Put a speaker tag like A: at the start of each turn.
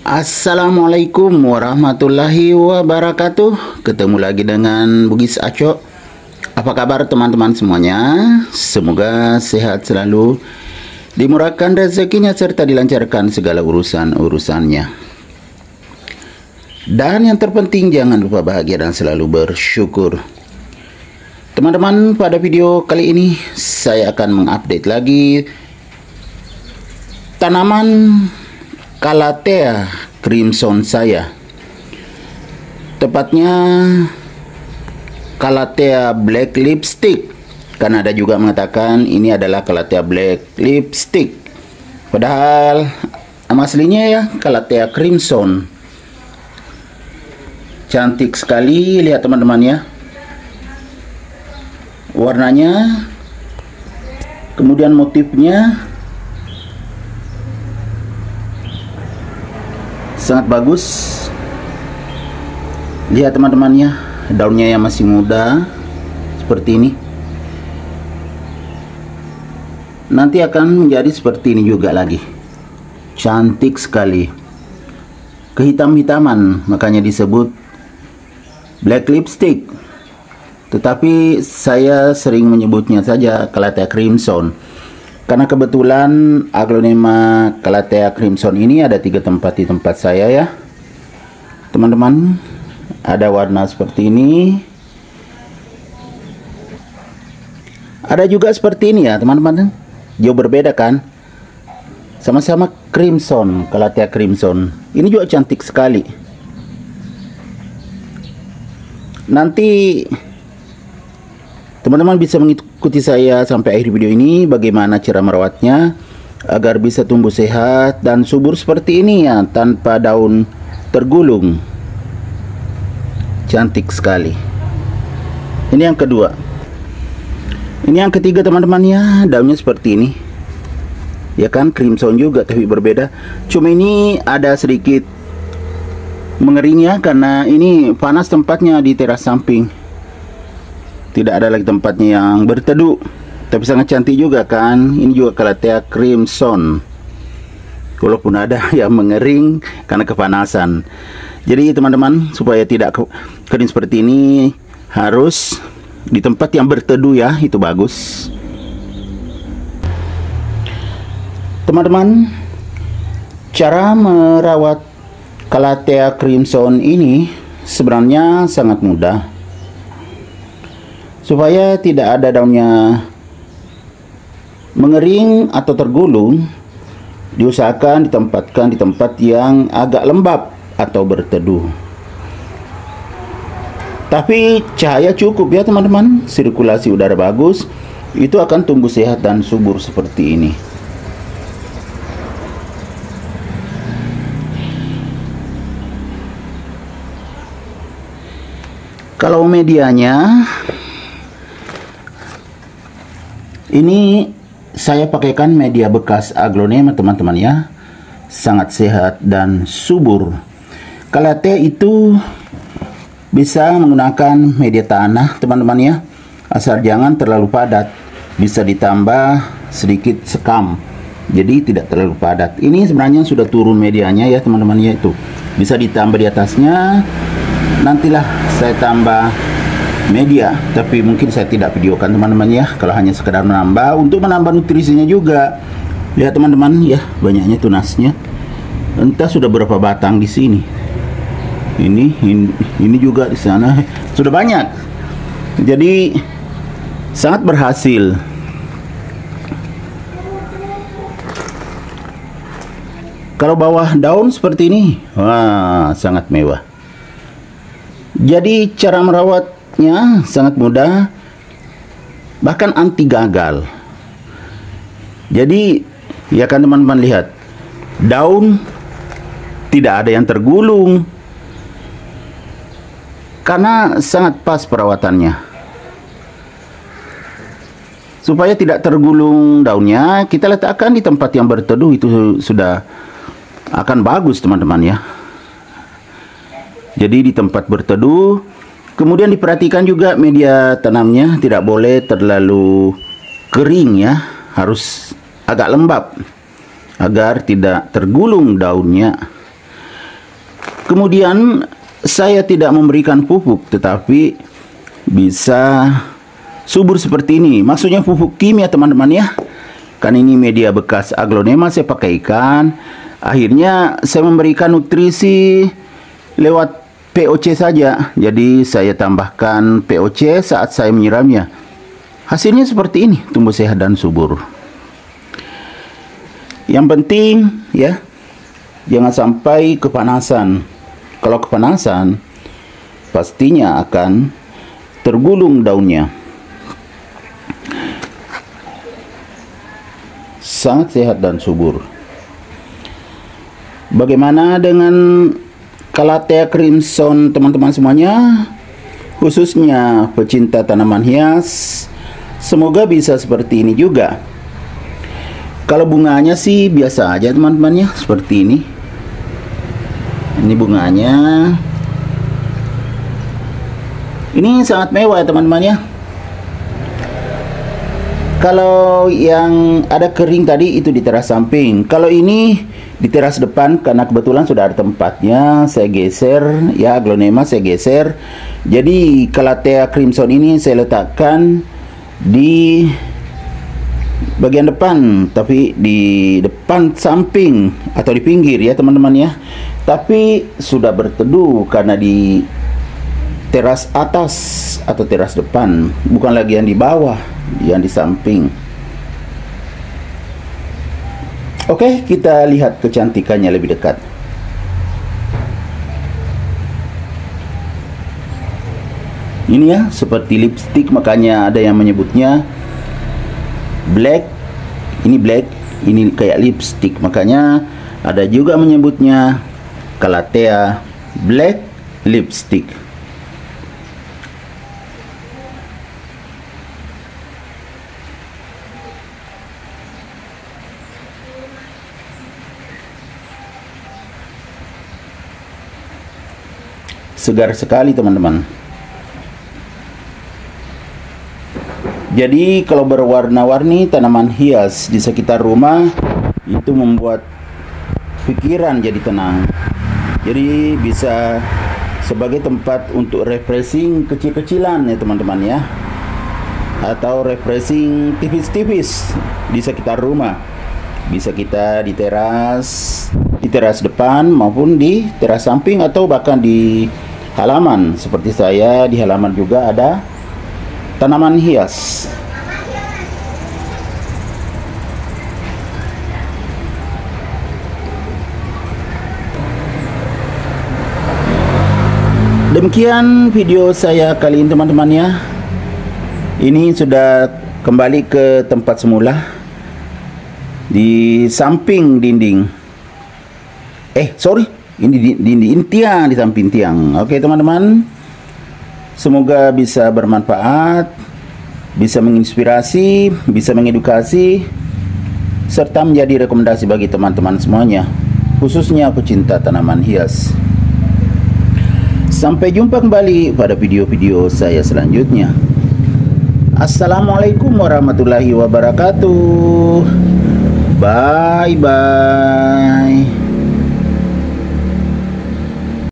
A: Assalamualaikum warahmatullahi wabarakatuh. Ketemu lagi dengan Bugis Aco. Apa kabar teman-teman semuanya? Semoga sehat selalu, dimurahkan rezekinya serta dilancarkan segala urusan-urusannya. Dan yang terpenting jangan lupa bahagia dan selalu bersyukur. Teman-teman, pada video kali ini saya akan mengupdate lagi tanaman Calathea crimson saya, tepatnya Calathea black lipstick, karena ada juga mengatakan ini adalah Calathea black lipstick, padahal nama aslinya ya Calathea crimson. Cantik sekali, lihat teman-teman ya, warnanya, kemudian motifnya sangat bagus. Lihat teman-temannya, daunnya yang masih muda seperti ini, nanti akan menjadi seperti ini juga lagi. Cantik sekali, kehitam-hitaman, makanya disebut black lipstick, tetapi saya sering menyebutnya saja Calathea crimson, karena kebetulan aglonema Calathea crimson ini ada 3 tempat di tempat saya ya teman-teman. Ada warna seperti ini, ada juga seperti ini ya teman-teman. Jauh berbeda kan, sama-sama crimson, Calathea crimson. Ini juga cantik sekali. Nanti teman-teman bisa mengikuti saya sampai akhir video ini, bagaimana cara merawatnya agar bisa tumbuh sehat dan subur seperti ini ya, tanpa daun tergulung. Cantik sekali. Ini yang kedua. Ini yang ketiga teman-teman ya, daunnya seperti ini. Ya kan, crimson juga tapi berbeda. Cuma ini ada sedikit mengering ya, karena ini panas tempatnya di teras samping. Tidak ada lagi tempatnya yang berteduh, tapi sangat cantik juga kan. Ini juga Calathea crimson, walaupun ada yang mengering karena kepanasan. Jadi teman-teman, supaya tidak kering seperti ini, harus di tempat yang berteduh ya, itu bagus. Teman-teman, cara merawat Calathea crimson ini sebenarnya sangat mudah. Supaya tidak ada daunnya mengering atau tergulung, diusahakan ditempatkan di tempat yang agak lembab atau berteduh. Tapi cahaya cukup ya teman-teman, sirkulasi udara bagus, itu akan tumbuh sehat dan subur seperti ini. Kalau medianya, ini saya pakaikan media bekas aglonema teman-teman ya, sangat sehat dan subur. Calathea itu bisa menggunakan media tanah teman-teman ya, asal jangan terlalu padat. Bisa ditambah sedikit sekam, jadi tidak terlalu padat. Ini sebenarnya sudah turun medianya ya teman-teman ya, itu bisa ditambah di atasnya. Nantilah saya tambah media, tapi mungkin saya tidak videokan teman-teman ya, kalau hanya sekedar menambah untuk menambah nutrisinya juga. Lihat teman-teman ya, banyaknya tunasnya, entah sudah berapa batang di sini. Ini juga di sana sudah banyak, jadi sangat berhasil. Kalau bawah daun seperti ini, wah sangat mewah. Jadi cara merawatnya sangat mudah, bahkan anti gagal. Jadi ya kan teman-teman, lihat, daun tidak ada yang tergulung karena sangat pas perawatannya. Supaya tidak tergulung daunnya, kita letakkan di tempat yang berteduh, itu sudah akan bagus teman-teman ya. Jadi di tempat berteduh, kemudian diperhatikan juga media tanamnya tidak boleh terlalu kering ya, harus agak lembab agar tidak tergulung daunnya. Kemudian saya tidak memberikan pupuk, tetapi bisa subur seperti ini. Maksudnya pupuk kimia teman-teman ya. Kan ini media bekas aglonema saya pakaikan. Akhirnya saya memberikan nutrisi lewat POC saja. Jadi saya tambahkan POC saat saya menyiramnya. Hasilnya seperti ini, tumbuh sehat dan subur. Yang penting ya, jangan sampai kepanasan. Kalau kepanasan, pastinya akan tergulung daunnya. Sangat sehat dan subur. Bagaimana dengan Calathea crimson teman-teman semuanya? Khususnya pecinta tanaman hias, semoga bisa seperti ini juga. Kalau bunganya sih biasa aja teman-teman ya, seperti ini. Ini bunganya. Ini sangat mewah ya teman-teman ya. Kalau yang ada kering tadi itu di teras samping. Kalau ini di teras depan karena kebetulan sudah ada tempatnya, saya geser ya, aglonema saya geser. Jadi Calathea crimson ini saya letakkan di bagian depan, tapi di depan samping atau di pinggir ya teman-teman ya. Tapi sudah berteduh karena di teras atas atau teras depan, bukan lagi yang di bawah, yang di samping. Oke, kita lihat kecantikannya lebih dekat. Ini ya, seperti lipstick, makanya ada yang menyebutnya black. Ini black, ini kayak lipstick, makanya ada juga menyebutnya Calathea black lipstick. Segar sekali teman-teman. Jadi kalau berwarna-warni tanaman hias di sekitar rumah itu membuat pikiran jadi tenang. Jadi bisa sebagai tempat untuk refreshing kecil-kecilan ya teman-teman ya. Atau refreshing tipis-tipis di sekitar rumah. Bisa kita di teras depan maupun di teras samping atau bahkan di halaman. Seperti saya di halaman juga ada tanaman hias. Demikian video saya kali ini teman-teman ya. Ini sudah kembali ke tempat semula di samping dinding. Ini dinding tiang, di samping tiang. Oke teman-teman, semoga bisa bermanfaat, bisa menginspirasi, bisa mengedukasi, serta menjadi rekomendasi bagi teman-teman semuanya, khususnya pecinta tanaman hias. Sampai jumpa kembali pada video-video saya selanjutnya. Assalamualaikum warahmatullahi wabarakatuh. Bye bye.